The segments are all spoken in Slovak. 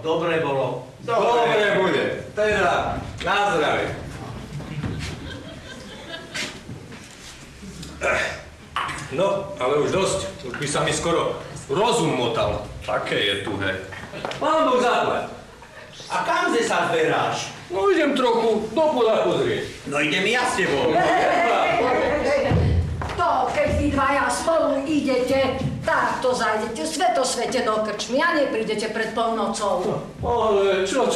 dobre bolo. Dobre bude. Teda, na zdravie. No, ale už dosť. Už by sa mi skoro rozum motal. Také je tuhé. Pán Boh zaplať. A kamže sa zberáš? No idem trochu do pola pozrieť. No idem ja s tebou. To, keď vy dvaja spolu idete, tak to zajdete svetosvete do krčmy a neprídete pred polnocou. Ale čo?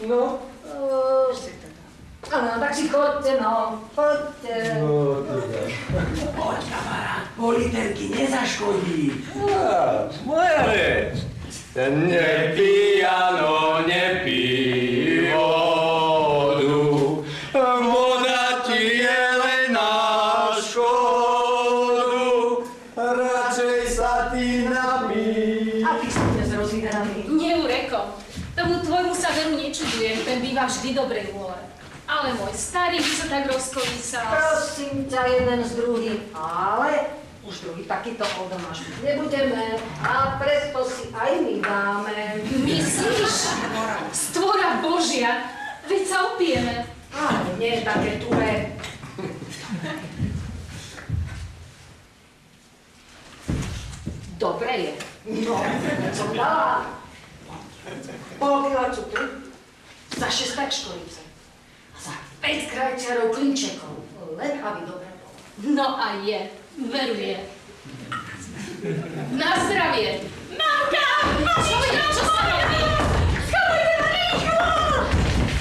No? Áno, tak si chodte, no, chodte. Poď, kamarát, po literky nezaškodí. Moja reč. Nepí, áno, nepí vodu. Voda ti je len na škodu. Radšej sa ty napí. A ty si dnes rozvídaný. Neureko, tomu tvojmu sa veru nečudujem, ten býva vždy dobrej vôle. Ale môj starý by sa tak rozkolísal. Prosím ťa, jeden s druhým, ale už druhý takýto odomáš nebudeme a preto si aj my dáme. Myslíš? Stvora Božia, veď sa opijeme. Ale nie také tuhé. Dobre je. No, som dala. Pol kila cukru za 6 školice. Za 5 krajčiarov klinčekov, len aby dobre bolo. No a je, veruje. Na zdravie. Mamka! Čo sa robí? Schovajte ma rýchlo!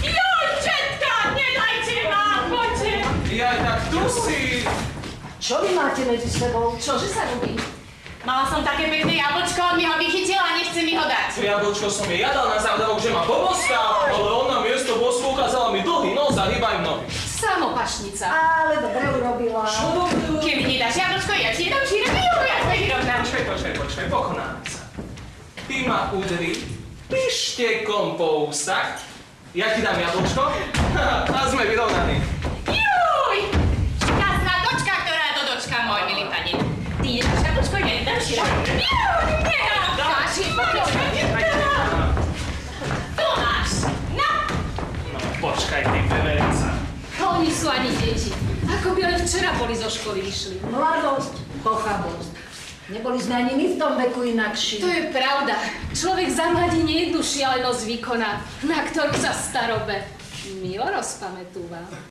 Jojčetka, nedajte ma, poďte! Ja tak tu si. Čo vy máte medzi sebou? Čože sa robí? Mala som také pekné jablčko, on mi ho vychytil a nechce mi ho dať. Jablčko som jej jadal na závdavok, že ma poboská, ale on na miesto bosku ukázala mi dlhý nos a hýbaj nohy. Samopašnica. Ale dobre urobila. Čo dobre? Keby nedáš jablčko, ja ti nedám šírený, ja sa vyrovnám. Počkaj, pokonáme sa. Ty ma udri pištekom po ústach, ja ti dám jablčko a sme vyrovnaní. Juj! Šťastná dočka, ktorá dočka, môj milý pani. Ty nedáš jablčko, ja nedám šírený. Juj, nedám! Dáš jej počkaj. Tu máš, no! No počkaj, ty veverica. Oni sú ani deti. Ako by len včera boli zo školy išli. Mladosť, pochabosť. Neboli sme ani my v tom veku inakší. To je pravda. Človek za mladí nejednú šialenosť vykoná, na ktorú sa starobe milo rozpamätúva.